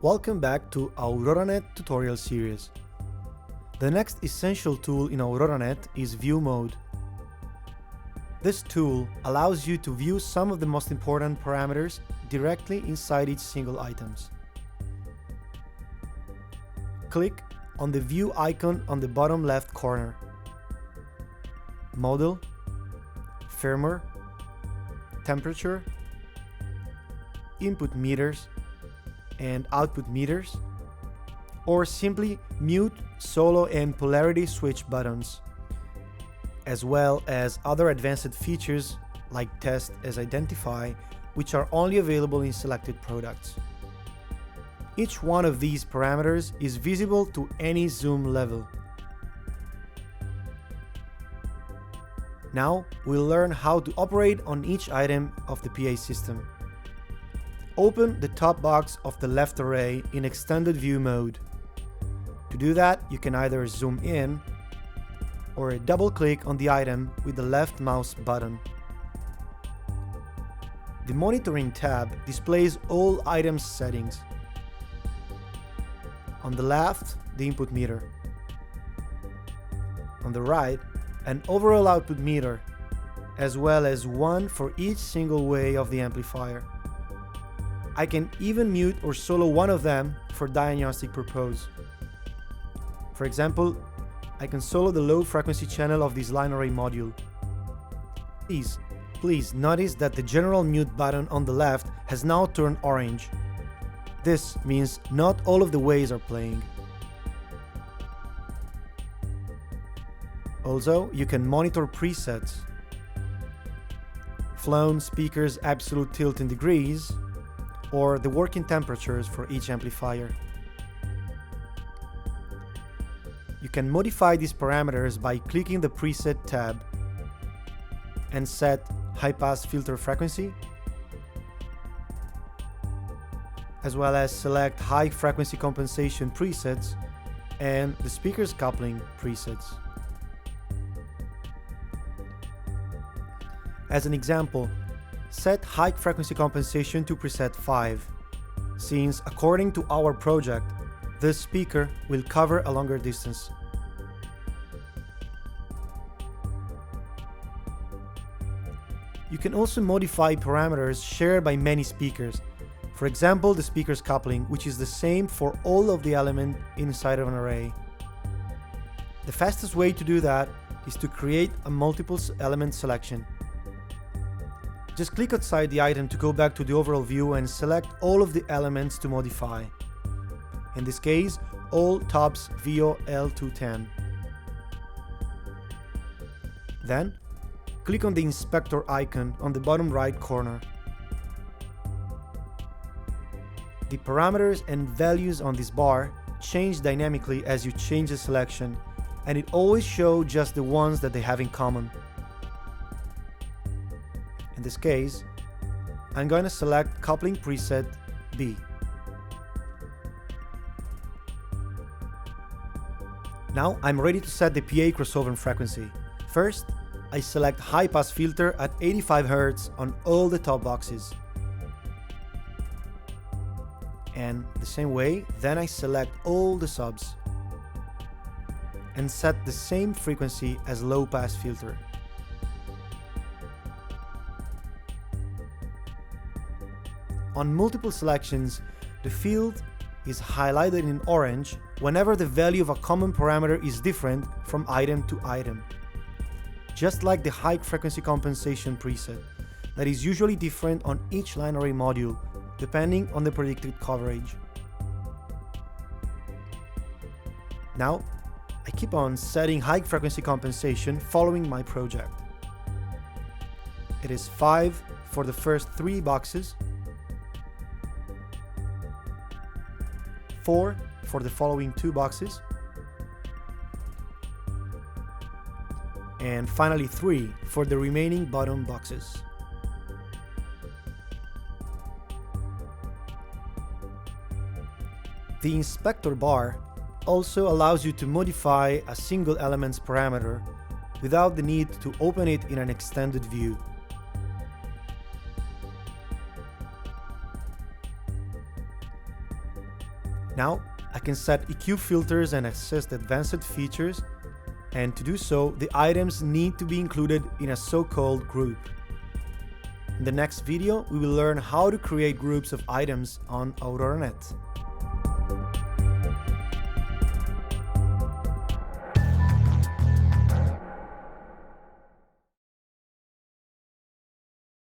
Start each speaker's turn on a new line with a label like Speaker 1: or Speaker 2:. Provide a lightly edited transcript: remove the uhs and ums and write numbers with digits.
Speaker 1: Welcome back to Aurora Net tutorial series. The next essential tool in Aurora Net is View Mode. This tool allows you to view some of the most important parameters directly inside each single items. Click on the View icon on the bottom left corner. Model, Firmware, Temperature, Input meters, and output meters, or simply mute, solo, and polarity switch buttons, as well as other advanced features like Test as Identify, which are only available in selected products. Each one of these parameters is visible to any zoom level. Now we'll learn how to operate on each item of the PA system. Open the top box of the left array in extended view mode. To do that, you can either zoom in or double-click on the item with the left mouse button. The Monitoring tab displays all items settings. On the left, the input meter. On the right, an overall output meter, as well as one for each single way of the amplifier. I can even mute or solo one of them for diagnostic purpose. For example, I can solo the low frequency channel of this line array module. Please notice that the general mute button on the left has now turned orange. This means not all of the waves are playing. Also, you can monitor presets, flown speakers absolute tilt in degrees, or the working temperatures for each amplifier. You can modify these parameters by clicking the Preset tab and set high-pass filter frequency, as well as select high-frequency compensation presets and the speaker's coupling presets. As an example, set high frequency compensation to preset 5, since according to our project, this speaker will cover a longer distance. You can also modify parameters shared by many speakers. For example, the speaker's coupling, which is the same for all of the elements inside of an array. The fastest way to do that is to create a multiple element selection. Just click outside the item to go back to the overall view and select all of the elements to modify. In this case, all tops VO L210. Then, click on the inspector icon on the bottom right corner. The parameters and values on this bar change dynamically as you change the selection, and it always shows just the ones that they have in common. In this case, I'm going to select coupling preset B. Now I'm ready to set the PA crossover frequency. First, I select high pass filter at 85 Hz on all the top boxes. And the same way, then I select all the subs and set the same frequency as low pass filter. On multiple selections, the field is highlighted in orange whenever the value of a common parameter is different from item to item. Just like the high frequency compensation preset, that is usually different on each line array module, depending on the predicted coverage. Now, I keep on setting high frequency compensation following my project. It is 5 for the first 3 boxes, 4 for the following 2 boxes, and finally 3 for the remaining bottom boxes. The inspector bar also allows you to modify a single element's parameter without the need to open it in an extended view. Now I can set EQ filters and access the advanced features, and to do so, the items need to be included in a so-called group. In the next video, we will learn how to create groups of items on Aurora Net.